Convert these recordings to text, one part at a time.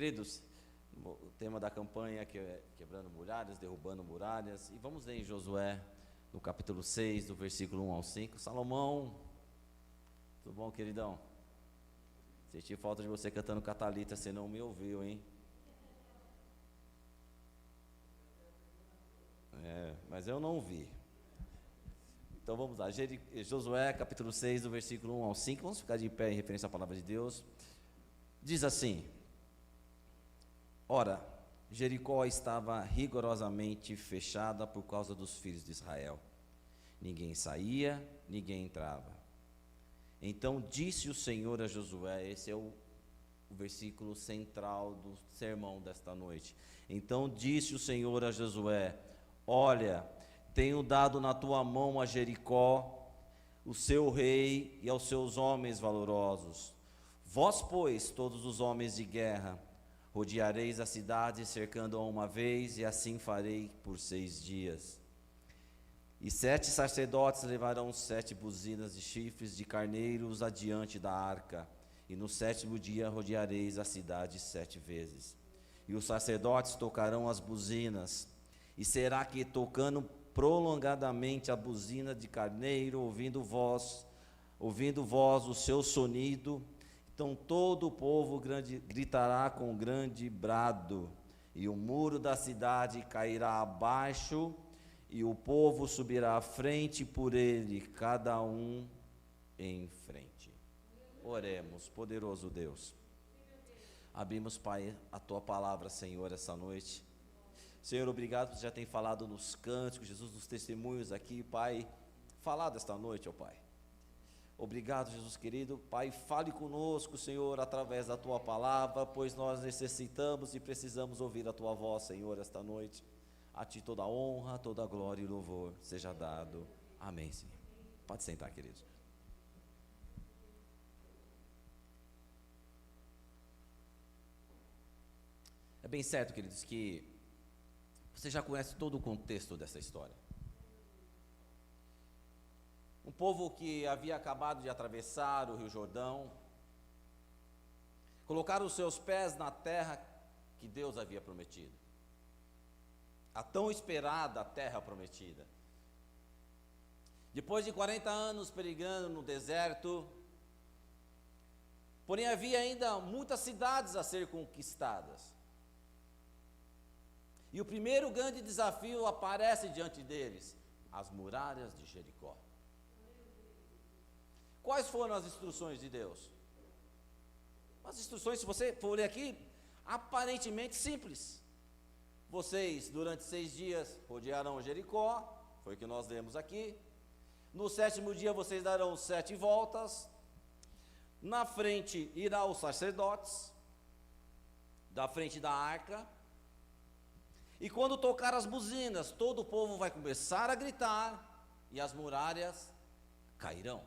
Queridos, o tema da campanha que é quebrando muralhas, derrubando muralhas, e vamos ler em Josué, no capítulo 6, do versículo 1 ao 5. Salomão, tudo bom, queridão? Senti falta de você cantando Catalita, você não me ouviu, hein? Mas eu não vi. Então vamos lá, Josué capítulo 6, do versículo 1 ao 5, vamos ficar de pé em referência à palavra de Deus. Diz assim: Ora, Jericó estava rigorosamente fechada por causa dos filhos de Israel. Ninguém saía, ninguém entrava. Então disse o Senhor a Josué, esse é o versículo central do sermão desta noite. Então disse o Senhor a Josué: Olha, tenho dado na tua mão a Jericó, o seu rei e aos seus homens valorosos. Vós, pois, todos os homens de guerra, rodeareis a cidade, cercando-a uma vez, e assim farei por 6 dias. E 7 sacerdotes levarão 7 buzinas de chifres de carneiros adiante da arca, e no 7º dia rodeareis a cidade 7 vezes. E os sacerdotes tocarão as buzinas, e será que, tocando prolongadamente a buzina de carneiro, ouvindo vós o seu sonido, então todo o povo gritará com grande brado, e o muro da cidade cairá abaixo, e o povo subirá à frente por ele, cada um em frente. Oremos, poderoso Deus. Abrimos, Pai, a tua palavra, Senhor, essa noite. Senhor, obrigado por você já ter falado nos cânticos, Jesus, nos testemunhos aqui, Pai. Falado esta noite, ó Pai. Obrigado, Jesus querido. Pai, fale conosco, Senhor, através da tua palavra, pois nós necessitamos e precisamos ouvir a tua voz, Senhor, esta noite. A ti toda a honra, toda a glória e louvor seja dado. Amém, Senhor. Pode sentar, queridos. É bem certo, queridos, que você já conhece todo o contexto dessa história. Um povo que havia acabado de atravessar o Rio Jordão, colocaram os seus pés na terra que Deus havia prometido, a tão esperada terra prometida. Depois de 40 anos peregrinando no deserto, porém havia ainda muitas cidades a ser conquistadas. E o primeiro grande desafio aparece diante deles: as muralhas de Jericó. Quais foram as instruções de Deus? As instruções, se você for ler aqui, aparentemente simples. Vocês, durante 6 dias, rodearão Jericó, foi o que nós lemos aqui. No 7º dia, vocês darão 7 voltas. Na frente irá os sacerdotes, da frente da arca. E quando tocar as buzinas, todo o povo vai começar a gritar, e as muralhas cairão.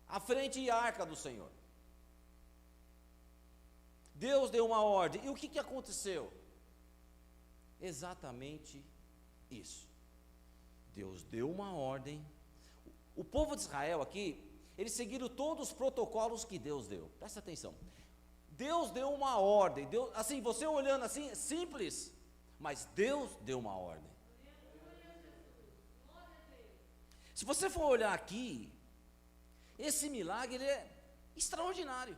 A frente e a arca do Senhor. Deus deu uma ordem. E o que aconteceu? Exatamente isso. Deus deu uma ordem. O povo de Israel aqui, eles seguiram todos os protocolos que Deus deu. Presta atenção. Deus deu uma ordem. Deus, assim, você olhando assim, simples, mas Deus deu uma ordem. Se você for olhar aqui, esse milagre ele é extraordinário.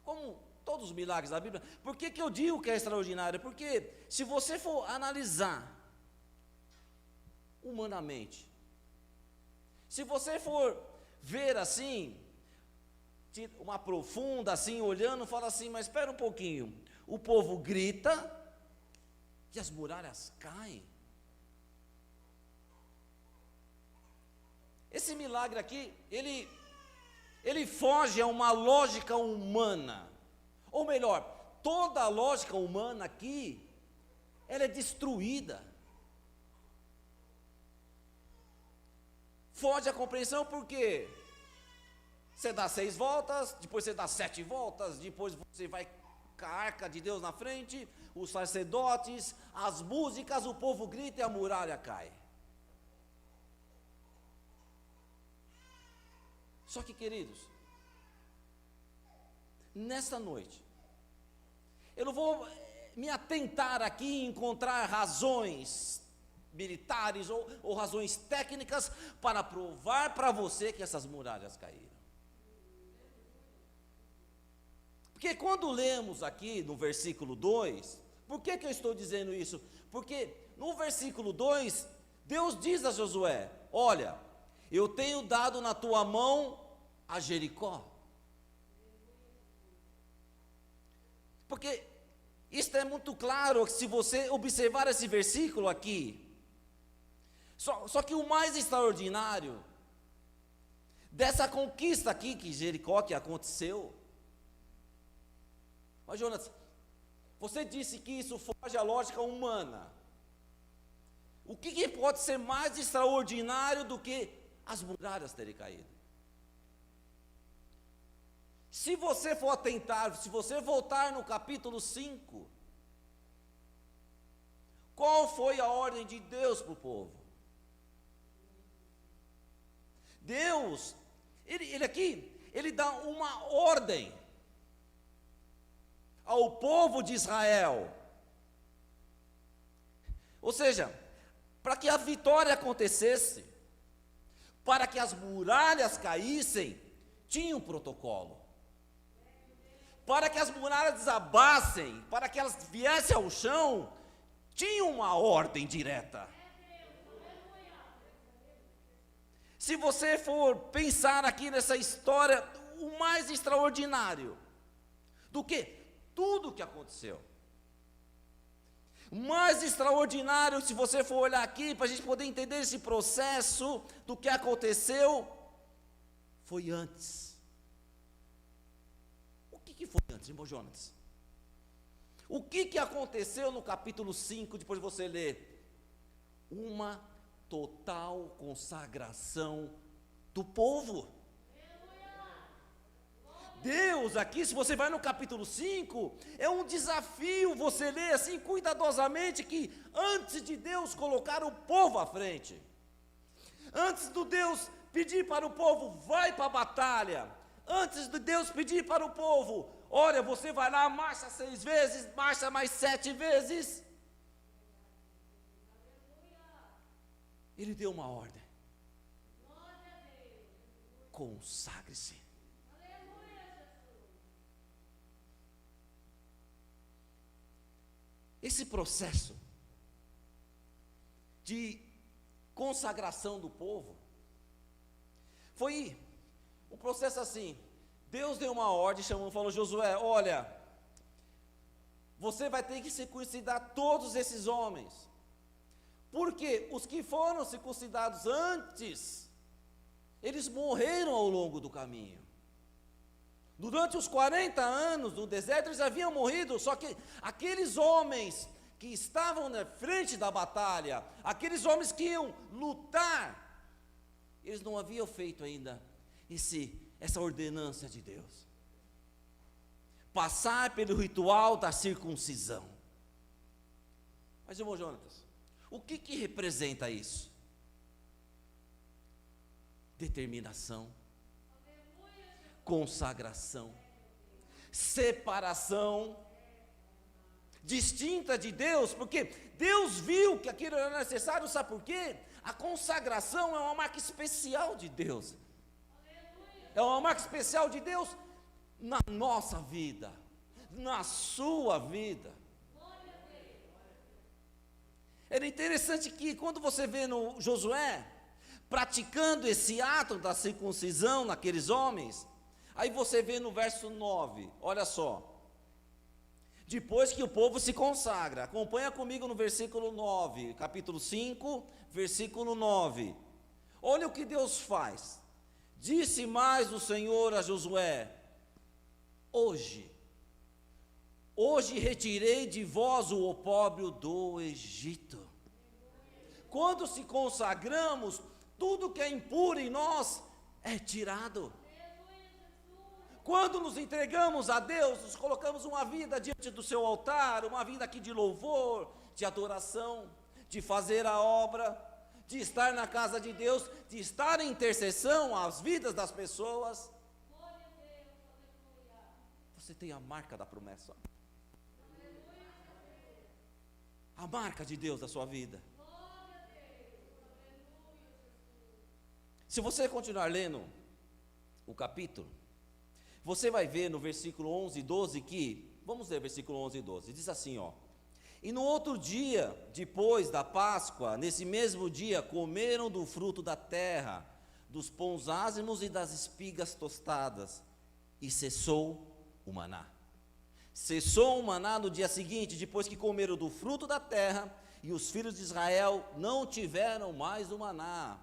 Como todos os milagres da Bíblia. Por que eu digo que é extraordinário? Porque se você for analisar humanamente, se você for ver assim, uma profunda assim, olhando, fala assim, mas espera um pouquinho, o povo grita e as muralhas caem. Esse milagre aqui, ele foge a uma lógica humana, ou melhor, toda a lógica humana aqui, ela é destruída. Foge a compreensão porque você dá 6 voltas, depois você dá 7 voltas, depois você vai com a arca de Deus na frente, os sacerdotes, as músicas, o povo grita e a muralha cai. Só que, queridos, nesta noite, eu não vou me atentar aqui em encontrar razões militares ou razões técnicas para provar para você que essas muralhas caíram. Porque quando lemos aqui no versículo 2, por que eu estou dizendo isso? Porque no versículo 2, Deus diz a Josué: olha, eu tenho dado na tua mão a Jericó. Porque isso é muito claro, se você observar esse versículo aqui. Só que o mais extraordinário dessa conquista aqui, que Jericó, que aconteceu. Mas Jonas, você disse que isso foge à lógica humana. O que pode ser mais extraordinário do que as muralhas terem caído? Se você for atentar, se você voltar no capítulo 5, qual foi a ordem de Deus para o povo? Deus, ele aqui, ele dá uma ordem ao povo de Israel. Ou seja, para que a vitória acontecesse, para que as muralhas caíssem, tinha um protocolo. Para que as muralhas desabassem, para que elas viessem ao chão, tinha uma ordem direta. Se você for pensar aqui nessa história, o mais extraordinário do que tudo que aconteceu, o mais extraordinário, se você for olhar aqui, para a gente poder entender esse processo do que aconteceu, foi antes. O que foi antes, irmão Jonas? O que aconteceu no capítulo 5, depois de você ler? Uma total consagração do povo. Deus aqui, se você vai no capítulo 5, é um desafio você ler assim cuidadosamente, que antes de Deus colocar o povo à frente, antes de Deus pedir para o povo, vai para a batalha, antes de Deus pedir para o povo, olha, você vai lá, marcha 6 vezes, marcha mais 7 vezes, Ele deu uma ordem: consagre-se. Esse processo de consagração do povo foi um processo assim. Deus deu uma ordem, falou: Josué, olha, você vai ter que circuncidar todos esses homens, porque os que foram circuncidados antes, eles morreram ao longo do caminho. Durante os 40 anos do deserto, eles haviam morrido, só que aqueles homens que estavam na frente da batalha, aqueles homens que iam lutar, eles não haviam feito ainda essa ordenança de Deus. Passar pelo ritual da circuncisão. Mas, irmão Jonatas, o que representa isso? Determinação, consagração, separação, distinta de Deus, porque Deus viu que aquilo era necessário, sabe por quê? A consagração é uma marca especial de Deus, é uma marca especial de Deus na nossa vida, na sua vida. Era interessante que quando você vê no Josué praticando esse ato da circuncisão naqueles homens, aí você vê no verso 9, olha só. Depois que o povo se consagra, acompanha comigo no versículo 9, capítulo 5, versículo 9. Olha o que Deus faz. Disse mais o Senhor a Josué: hoje retirei de vós o opróbrio do Egito. Quando se consagramos, tudo que é impuro em nós é tirado. Quando nos entregamos a Deus, nos colocamos uma vida diante do seu altar, uma vida aqui de louvor, de adoração, de fazer a obra, de estar na casa de Deus, de estar em intercessão às vidas das pessoas. você tem a marca da promessa. A marca de Deus da sua vida. Se você continuar lendo o capítulo, você vai ver no versículo 11 e 12 que, vamos ler versículo 11 e 12, diz assim, ó: e no outro dia, depois da Páscoa, nesse mesmo dia, comeram do fruto da terra, dos pães ázimos e das espigas tostadas, e cessou o maná. Cessou o maná no dia seguinte, depois que comeram do fruto da terra, e os filhos de Israel não tiveram mais o maná,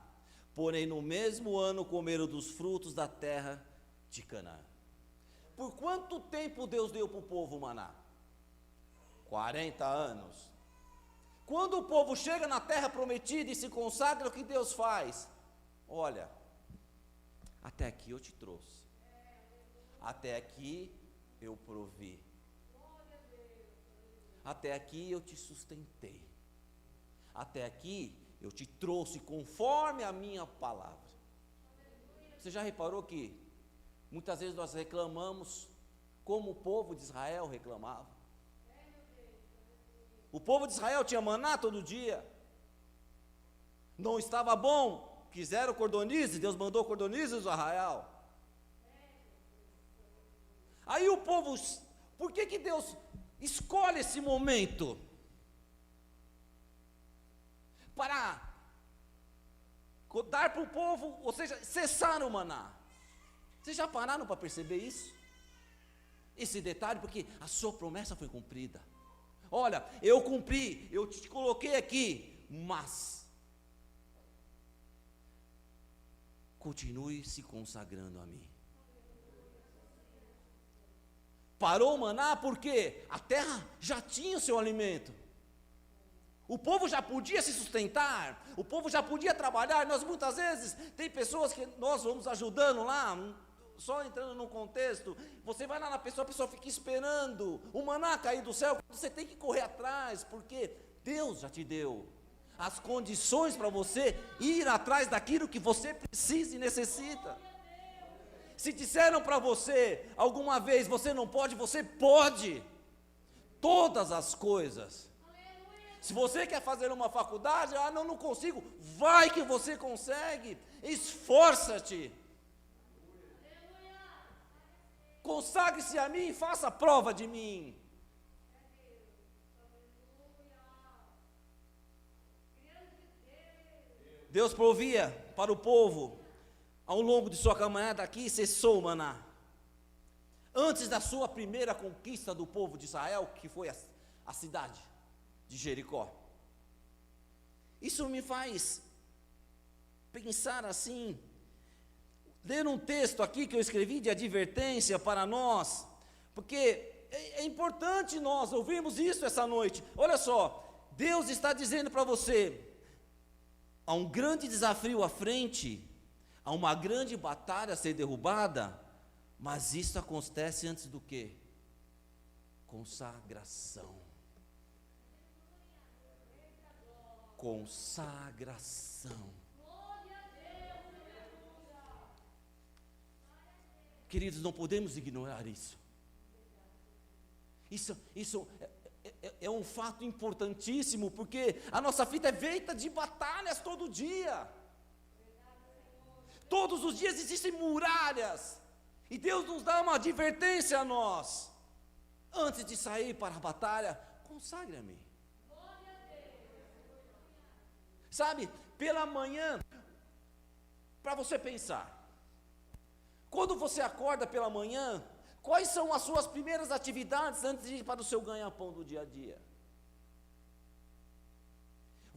porém no mesmo ano comeram dos frutos da terra de Canaã. Por quanto tempo Deus deu para o povo o maná? 40 anos. Quando o povo chega na terra prometida e se consagra, o que Deus faz? Olha, até aqui eu te trouxe, até aqui eu provi, até aqui eu te sustentei, até aqui eu te trouxe conforme a minha palavra. Você já reparou que muitas vezes nós reclamamos como o povo de Israel reclamava? O povo de Israel tinha maná todo dia, não estava bom, quiseram cordonizes, Deus mandou cordonizes do arraial. Aí o povo, por que Deus escolhe esse momento? Para dar para o povo, ou seja, cessar o maná. Vocês já pararam para perceber isso? Esse detalhe, porque a sua promessa foi cumprida. Olha, eu cumpri, eu te coloquei aqui, mas continue se consagrando a mim. Parou o maná porque a terra já tinha o seu alimento. O povo já podia se sustentar, o povo já podia trabalhar. Nós muitas vezes, tem pessoas que nós vamos ajudando lá, só entrando no contexto, você vai lá na pessoa, a pessoa fica esperando o maná cair do céu, você tem que correr atrás, porque Deus já te deu as condições para você ir atrás daquilo que você precisa e necessita. Se disseram para você alguma vez, você não pode, você pode, todas as coisas. Se você quer fazer uma faculdade, não consigo, vai que você consegue, esforça-te. Consagre-se a mim e faça prova de mim. Deus provia para o povo, ao longo de sua caminhada aqui, cessou o maná. Antes da sua primeira conquista do povo de Israel, que foi a cidade de Jericó. Isso me faz pensar assim, ler um texto aqui que eu escrevi de advertência para nós, porque é importante nós ouvirmos isso essa noite. Olha só, Deus está dizendo para você, há um grande desafio à frente, há uma grande batalha a ser derrubada, mas isso acontece antes do quê? Consagração. Consagração. Queridos, não podemos ignorar isso. Isso é um fato importantíssimo, porque a nossa vida é feita de batalhas todo dia. Todos os dias existem muralhas, e Deus nos dá uma advertência a nós. Antes de sair para a batalha, consagre-me. Sabe, pela manhã, para você pensar, quando você acorda pela manhã, quais são as suas primeiras atividades antes de ir para o seu ganha-pão do dia a dia?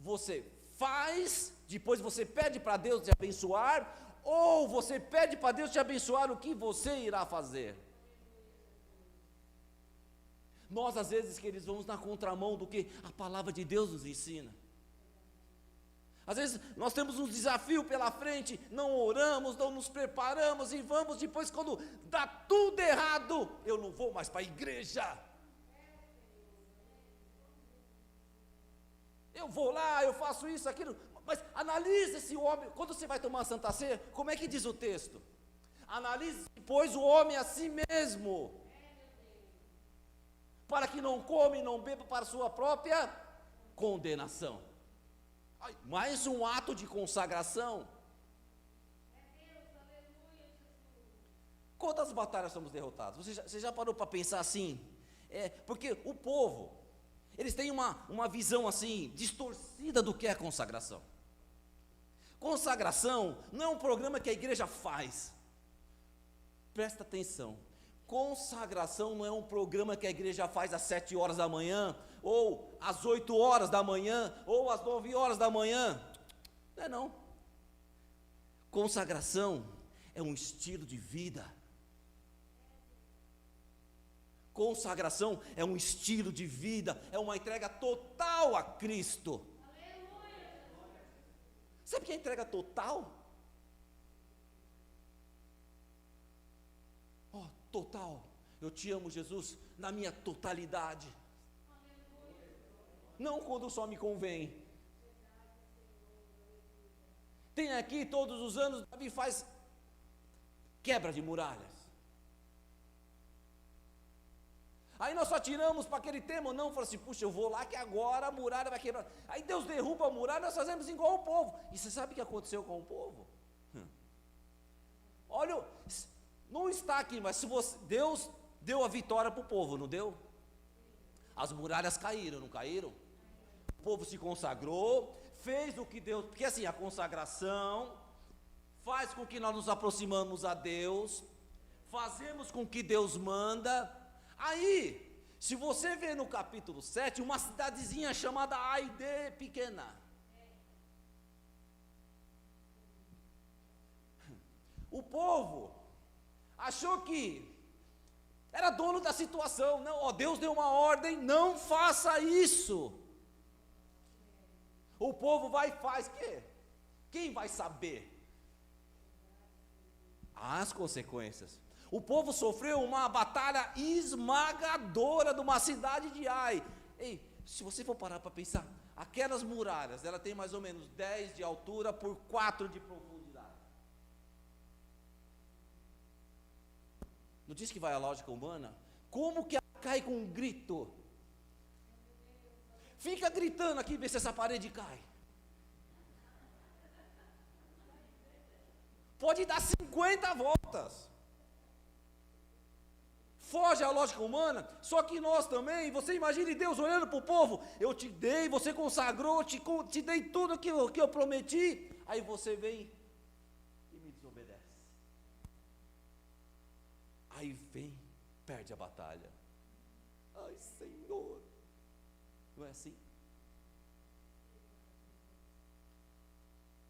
Você faz, depois você pede para Deus te abençoar, ou você pede para Deus te abençoar o que você irá fazer? Nós às vezes, queridos, vamos na contramão do que a palavra de Deus nos ensina. Às vezes nós temos um desafio pela frente, não oramos, não nos preparamos e vamos, depois quando dá tudo errado, eu não vou mais para a igreja. Eu vou lá, eu faço isso, aquilo, mas analise esse homem, quando você vai tomar a Santa Ceia, como é que diz o texto? Analise, pois, o homem a si mesmo. para que não coma e não beba para sua própria condenação. Ai, mais um ato de consagração. Quantas batalhas somos derrotados? Você já parou para pensar assim? Porque o povo, eles têm uma visão assim, distorcida do que é consagração. Consagração não é um programa que a igreja faz. Presta atenção. Consagração não é um programa que a igreja faz às 7 horas da manhã, ou às 8 horas da manhã, ou às 9 horas da manhã. Não é não. Consagração é um estilo de vida. Consagração é um estilo de vida, é uma entrega total a Cristo. Sabe o que é entrega total? Total. Eu te amo, Jesus, na minha totalidade. Não quando só me convém. Tem aqui todos os anos, Davi faz quebra de muralhas. Aí nós só tiramos para aquele tema, não, fala assim, puxa, eu vou lá que agora a muralha vai quebrar. Aí Deus derruba a muralha, nós fazemos igual o povo. E você sabe o que aconteceu com o povo? Olha, não está aqui, mas se Deus deu a vitória para o povo, não deu? As muralhas caíram, não caíram? O povo se consagrou, fez o que Deus, porque assim, a consagração faz com que nós nos aproximamos a Deus, fazemos com que Deus manda. Aí, se você vê no capítulo 7, uma cidadezinha chamada Aide pequena. O povo achou que era dono da situação. Não, Deus deu uma ordem, não faça isso. O povo vai e faz, quem vai saber? As consequências. O povo sofreu uma batalha esmagadora de uma cidade de Ai. Ei, se você for parar para pensar, aquelas muralhas, ela tem mais ou menos 10 de altura por 4 de profundidade. Não diz que vai a lógica humana? Como que ela cai com um grito? Fica gritando aqui, vê se essa parede cai. Pode dar 50 voltas. Foge à lógica humana, só que nós também, você imagine Deus olhando para o povo, eu te dei, você consagrou, te dei tudo que eu prometi, aí você vem e me desobedece. Aí vem, perde a batalha. Ai, Senhor, não é assim?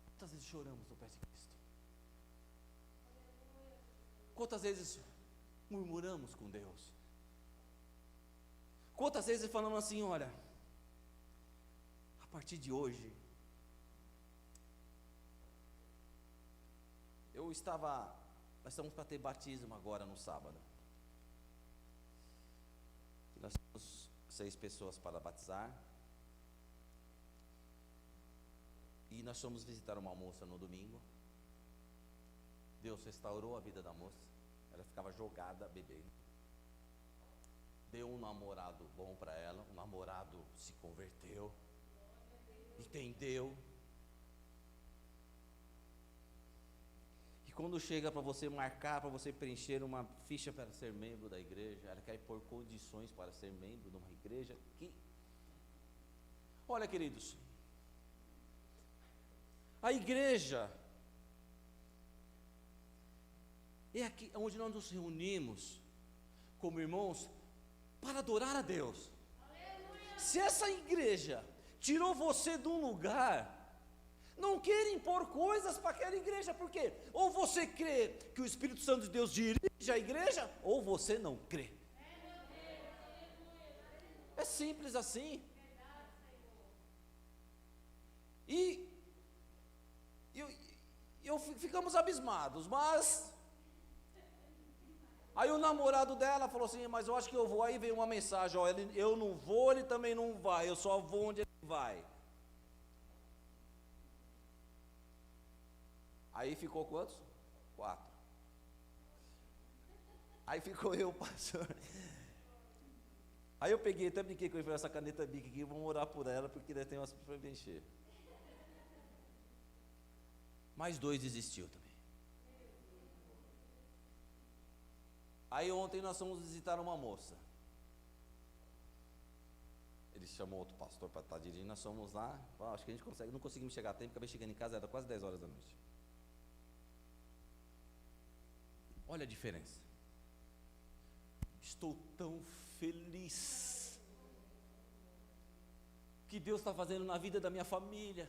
Quantas vezes choramos no pé de Cristo? Quantas vezes murmuramos com Deus? Quantas vezes falamos assim, olha, a partir de hoje, nós estamos para ter batismo agora no sábado. E nós temos 6 pessoas para batizar. E nós fomos visitar uma moça no domingo. Deus restaurou a vida da moça. Ela ficava jogada bebendo. Deu um namorado bom para ela. O namorado se converteu, entendeu. E quando chega para você marcar, para você preencher uma ficha para ser membro da igreja, ela quer pôr condições para ser membro de uma igreja que... Olha, queridos, a igreja é aqui onde nós nos reunimos como irmãos para adorar a Deus. Aleluia. Se essa igreja tirou você de um lugar, não queira impor coisas para aquela igreja, porque ou você crê que o Espírito Santo de Deus dirige a igreja, ou você não crê. É simples assim. E ficamos abismados, mas aí o namorado dela falou assim, mas eu acho que eu vou. Aí veio uma mensagem, ó, eu não vou, ele também não vai, eu só vou onde ele vai. Aí ficou quantos? 4. Aí ficou eu, pastor. Aí eu peguei, até brinquei com ele, essa caneta Bic aqui, vamos orar por ela, porque ainda tem umas para preencher. Mais 2 desistiu também. Aí ontem nós fomos visitar uma moça. Ele chamou outro pastor para estar dirigindo, nós fomos lá, acho que a gente consegue, não conseguimos chegar a tempo, acabei chegando em casa, era quase 10 horas da noite. Olha a diferença. Estou tão feliz que Deus está fazendo na vida da minha família.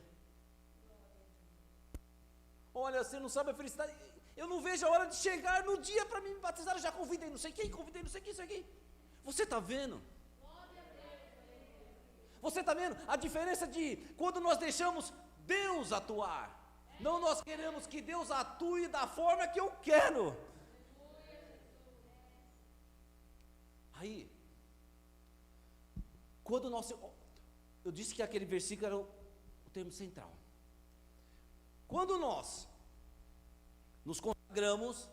Olha, você não sabe a felicidade. Eu não vejo a hora de chegar no dia para me batizar. Eu já convidei não sei quem, convidei não sei quem, isso aqui. Você está vendo? Você está vendo a diferença de quando nós deixamos Deus atuar. Não nós queremos que Deus atue da forma que eu quero. Aí, quando nós, eu disse que aquele versículo era o termo central. Quando nós nos consagramos,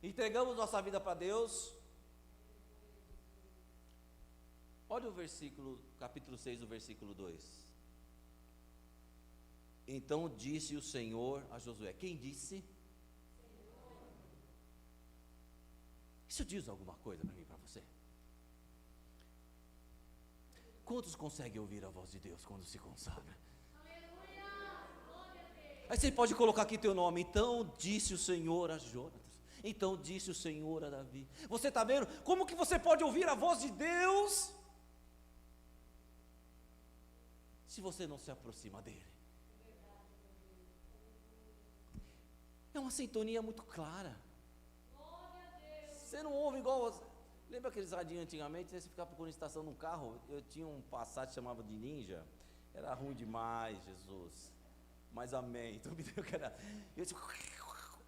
entregamos nossa vida para Deus, olha o versículo, capítulo 6, o versículo 2. Então disse o Senhor a Josué. Quem disse? Isso diz alguma coisa para mim e para você? Quantos conseguem ouvir a voz de Deus quando se consagra? Aí você pode colocar aqui teu nome. Então disse o Senhor a Jonatas. Então disse o Senhor a Davi. Você está vendo como que você pode ouvir a voz de Deus se você não se aproxima dele? É uma sintonia muito clara. Você não ouve igual. Lembra aqueles radinhos antigamente? Você ficava procurando estação num carro. Eu tinha um Passat que chamava de Ninja. Era ruim demais, Jesus. Mas amém. Então me deu que era.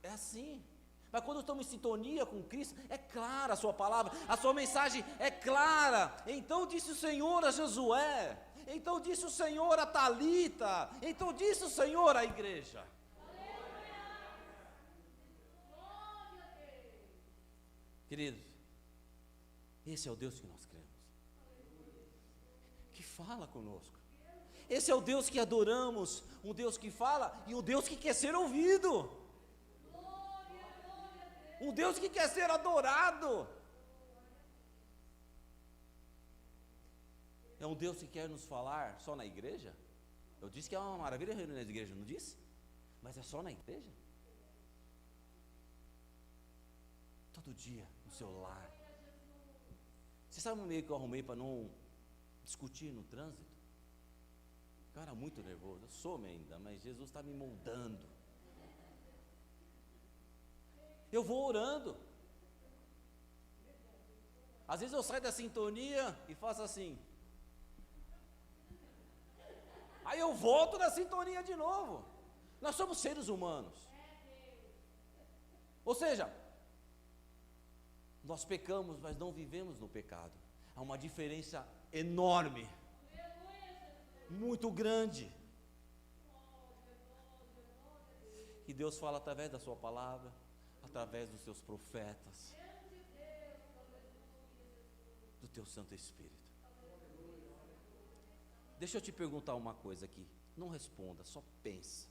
É assim. Mas quando estamos em sintonia com Cristo, é clara a sua palavra, a sua mensagem é clara. Então disse o Senhor a Josué. Então disse o Senhor a Talita. Então disse o Senhor à igreja. Queridos, esse é o Deus que nós cremos, que fala conosco. Esse é o Deus que adoramos, um Deus que fala e um Deus que quer ser ouvido, um Deus que quer ser adorado. É um Deus que quer nos falar só na igreja? Eu disse que é uma maravilha reunir na igreja, não disse? Mas é só na igreja? Todo dia, no seu lar. Você sabe o meio que eu arrumei para não discutir no trânsito? Eu era muito nervoso, eu sou ainda, mas Jesus está me moldando. Eu vou orando. Às vezes eu saio da sintonia e faço assim. Aí eu volto na sintonia de novo. Nós somos seres humanos. Ou seja, nós pecamos, mas não vivemos no pecado. Há uma diferença enorme, muito grande. E Deus fala através da sua palavra, através dos seus profetas, do teu Santo Espírito. Deixa eu te perguntar uma coisa aqui. Não responda, só pensa.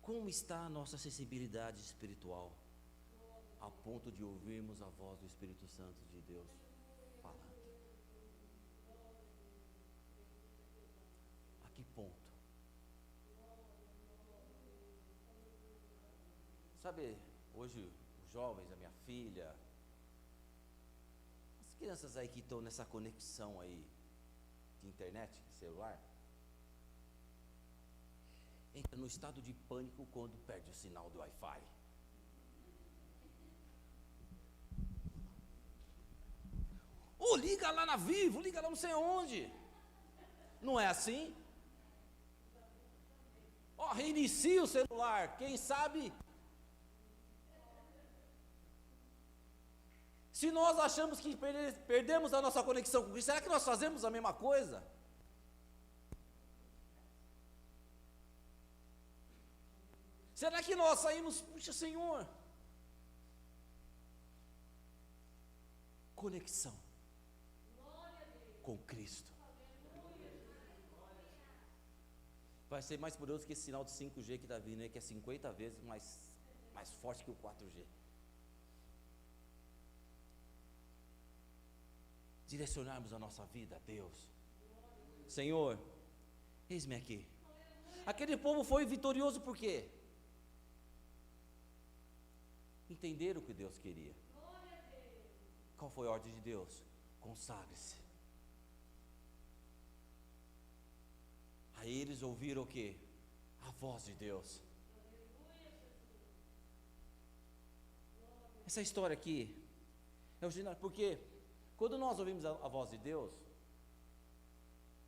Como está a nossa sensibilidade espiritual? A ponto de ouvirmos a voz do Espírito Santo de Deus falando. A que ponto? Sabe, hoje os jovens, a minha filha, as crianças aí que estão nessa conexão aí de internet, de celular, entra no estado de pânico quando perde o sinal do Wi-Fi. Ou liga lá na Vivo, liga lá não sei onde. Não é assim? Ó, reinicia o celular, quem sabe. Se nós achamos que perdemos a nossa conexão com Cristo, será que nós fazemos a mesma coisa? Será que nós saímos, puxa Senhor, conexão com Cristo. Vai ser mais poderoso que esse sinal de 5G que está vindo aí, que é 50 vezes mais forte que o 4G. Direcionarmos a nossa vida a Deus. Senhor, eis-me aqui. Aquele povo foi vitorioso por quê? Entenderam o que Deus queria. Qual foi a ordem de Deus? Consagre-se. Aí eles ouviram o quê? A voz de Deus. Essa história aqui é original, porque quando nós ouvimos a voz de Deus,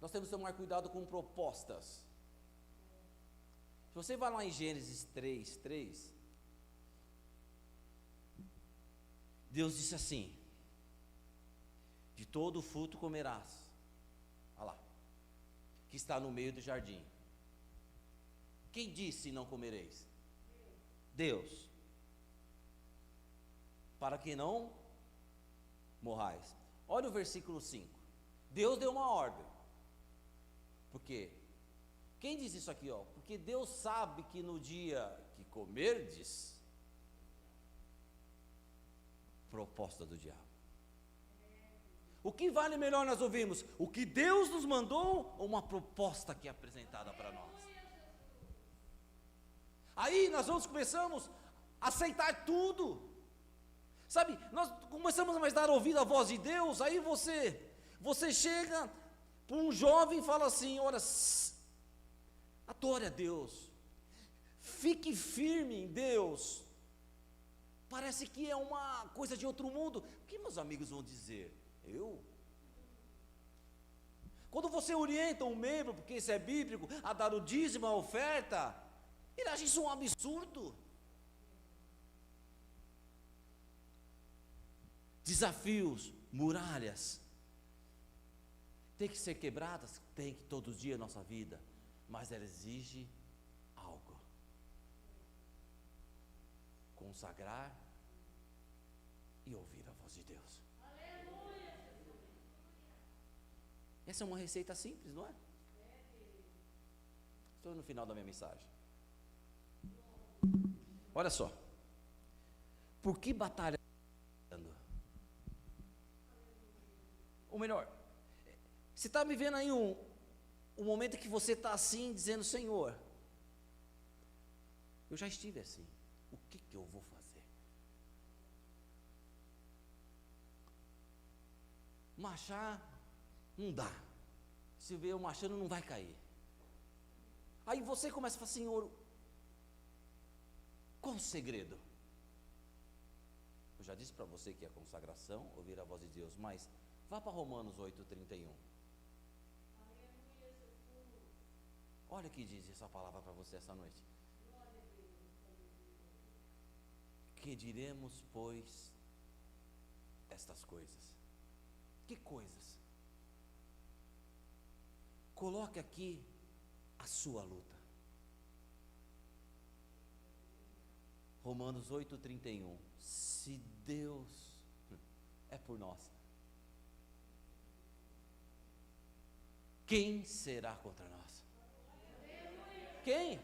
nós temos que tomar cuidado com propostas. Se você vai lá em Gênesis 3:3, Deus disse assim: de todo fruto comerás. Olha lá, que está no meio do jardim. Quem disse não comereis? Deus. Para que não morrais. Olha o versículo 5. Deus deu uma ordem. Por quê? Quem diz isso aqui, ó? Porque Deus sabe que no dia que comerdes, proposta do diabo. O que vale melhor nós ouvimos? O que Deus nos mandou ou uma proposta que é apresentada para nós? Aí nós começamos a aceitar tudo. Sabe, nós começamos a mais dar ouvido à voz de Deus. Aí você chega para um jovem e fala assim: olha, adore a Deus, fique firme em Deus. Parece que é uma coisa de outro mundo. O que meus amigos vão dizer? Quando você orienta um membro, porque isso é bíblico, a dar o dízimo, a oferta, ele acha isso um absurdo. Desafios, muralhas, tem que ser quebradas? Tem que, todos os dias na nossa vida, mas ela exige algo. Consagrar e ouvir a voz de Deus. Aleluia. Essa é uma receita simples, não é? Estou no final da minha mensagem. Olha só. Por que batalha? Ou melhor, você está vivendo aí um momento que você está assim, dizendo: Senhor, eu já estive assim, o que eu vou fazer? Marchar não dá, se vê eu marchando não vai cair. Aí você começa a falar: Senhor, qual o segredo? Eu já disse para você que é consagração, ouvir a voz de Deus, mas vá para Romanos 8:31. Olha o que diz essa palavra para você essa noite. Que diremos, pois, estas coisas? Que coisas? Coloque aqui a sua luta. Romanos 8:31. Se Deus é por nós, quem será contra nós? Quem?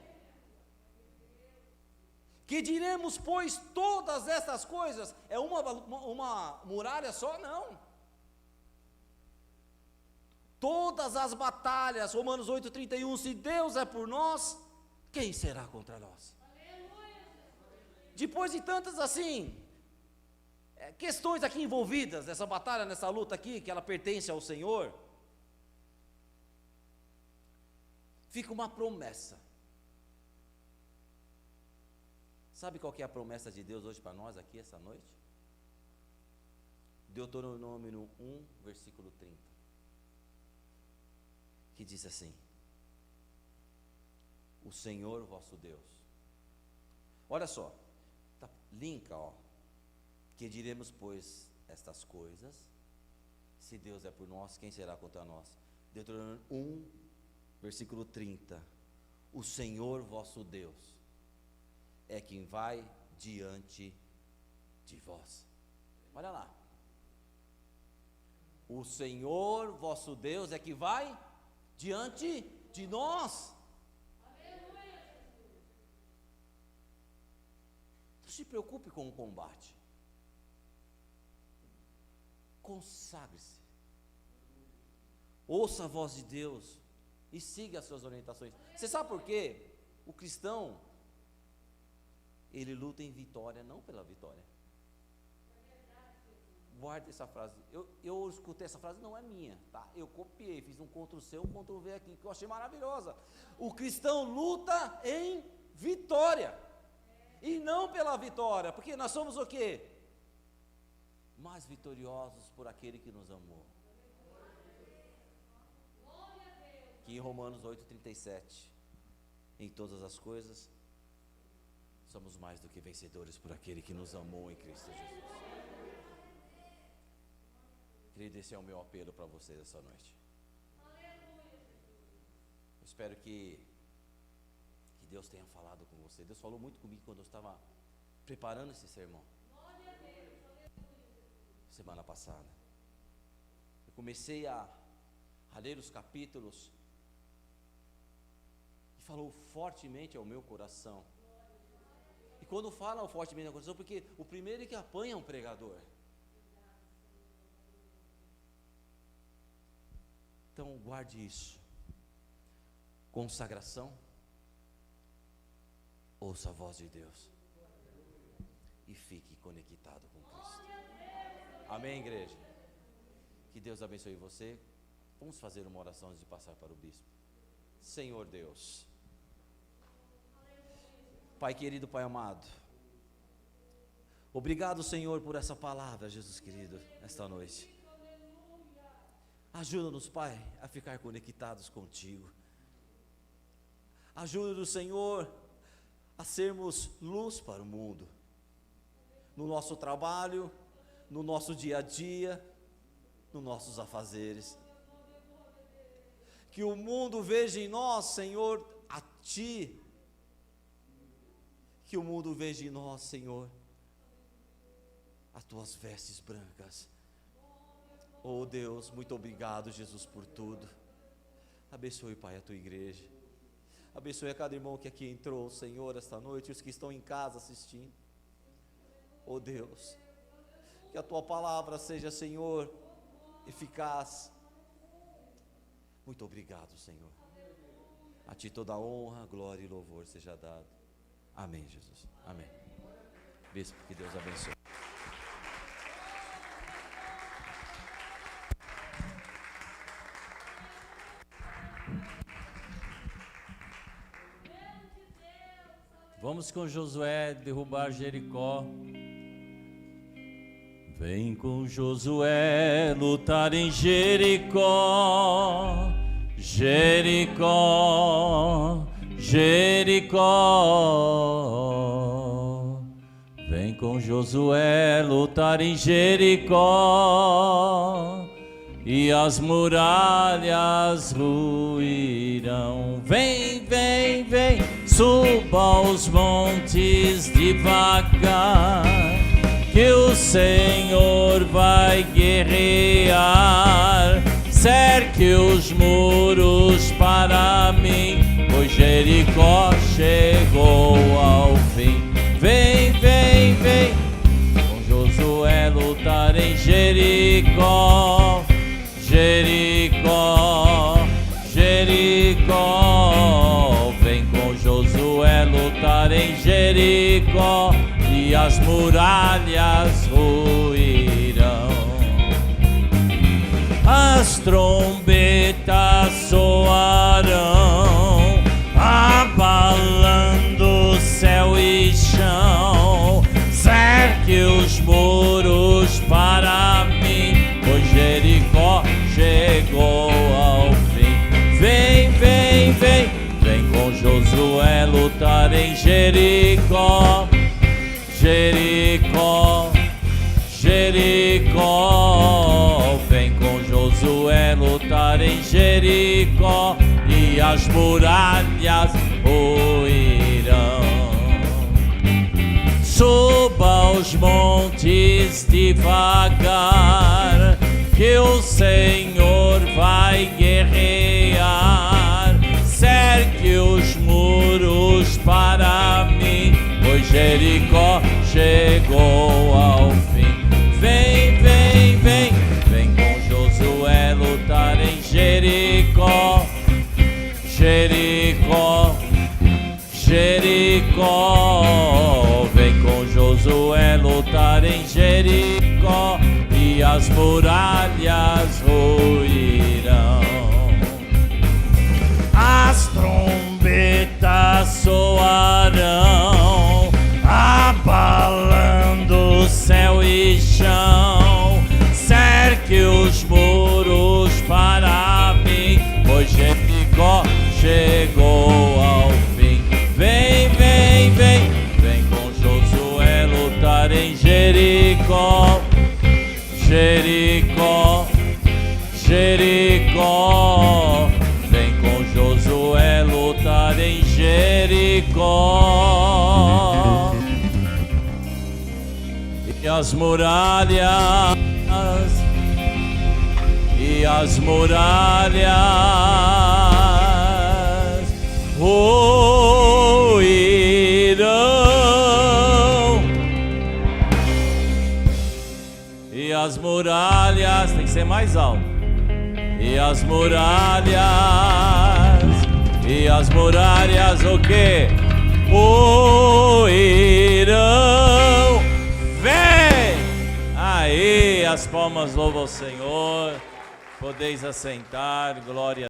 Que diremos, pois, todas essas coisas? É uma muralha só? Não. Todas as batalhas, Romanos 8:31, se Deus é por nós, quem será contra nós? Depois de tantas assim, questões aqui envolvidas, nessa batalha, nessa luta aqui, que ela pertence ao Senhor, fica uma promessa. Sabe qual que é a promessa de Deus hoje para nós aqui essa noite? Deuteronômio 1, versículo 30. Que diz assim: o Senhor vosso Deus. Olha só, tá, linka, ó. Que diremos, pois, estas coisas? Se Deus é por nós, quem será contra nós? Deuteronômio 1, versículo 30. O Senhor vosso Deus é quem vai diante de vós. Olha lá. O Senhor vosso Deus é que vai diante de nós. Não se preocupe com o combate. Consagre-se. Ouça a voz de Deus e siga as suas orientações. Você sabe por quê? O cristão, ele luta em vitória, não pela vitória. Guarde essa frase. Eu escutei essa frase, não é minha, tá? Eu copiei, fiz um Ctrl+C, um Ctrl+V aqui, que eu achei maravilhosa. O cristão luta em vitória, e não pela vitória, porque nós somos o quê? Mais vitoriosos por aquele que nos amou. Que em Romanos 8,37, em todas as coisas, somos mais do que vencedores por aquele que nos amou em Cristo Jesus. Querido, esse é o meu apelo para vocês essa noite. Eu espero que Deus tenha falado com você. Deus falou muito comigo quando eu estava preparando esse sermão. Semana passada. Eu comecei a ler os capítulos e falou fortemente ao meu coração. E quando fala fortemente ao coração, porque o primeiro que apanha é um pregador. Então guarde isso. Consagração. Ouça a voz de Deus. E fique conectado com Cristo. Amém, igreja? Que Deus abençoe você. Vamos fazer uma oração antes de passar para o bispo. Senhor Deus, Pai querido, Pai amado, obrigado, Senhor, por essa palavra, Jesus querido, esta noite. Ajuda-nos, Pai, a ficar conectados contigo. Ajuda-nos, Senhor, a sermos luz para o mundo, no nosso trabalho, no nosso dia a dia, nos nossos afazeres. Que o mundo veja em nós, Senhor, a Ti. Que o mundo veja em nós, Senhor, as Tuas vestes brancas. Oh Deus, muito obrigado, Jesus, por tudo. Abençoe, Pai, a Tua igreja. Abençoe a cada irmão que aqui entrou, Senhor, esta noite, e os que estão em casa assistindo. Oh Deus, que a Tua palavra seja, Senhor, eficaz. Muito obrigado, Senhor. A Ti toda a honra, glória e louvor seja dado. Amém, Jesus. Amém. Bispo, que Deus abençoe. Vamos com Josué derrubar Jericó. Vem com Josué lutar em Jericó. Jericó, Jericó. Vem com Josué lutar em Jericó. E as muralhas ruirão. Vem, vem, vem, suba os montes devagar, que o Senhor vai guerrear. Cerque os muros para mim, pois Jericó chegou ao fim. Vem, vem, vem, com Josué lutar em Jericó. Jericó, Jericó. Vem com Josué lutar em Jericó. E as muralhas ruirão. As trombetas soarão, abalando céu e chão. Cerque os muros para mim, pois Jericó chegou ao fim. Vem, vem, vem, vem com Josué lutar em Jericó. Jericó, Jericó. Vem com Josué lutar em Jericó. E as muralhas ruirão. Suba os montes devagar, que o Senhor vai guerrear. Cerque os muros para mim, pois Jericó chegou ao fim. Vem, vem, vem, vem com Josué lutar em Jericó. Jericó, Jericó, vem com Josué lutar em Jericó, e as muralhas ruirão. As trombetas soarão, abalando céu e chão. Cerque os muros para mim, pois Jericó chegou ao fim. Vem, vem, vem, vem com Josué lutar em Jericó. Jericó, Jericó, vem com Josué lutar em Jericó. E as muralhas, e as muralhas ruirão. E as muralhas, tem que ser mais alto. E as muralhas o quê? Ruirão. Vem! Aí, as palmas louvam ao Senhor. Podeis assentar, glória a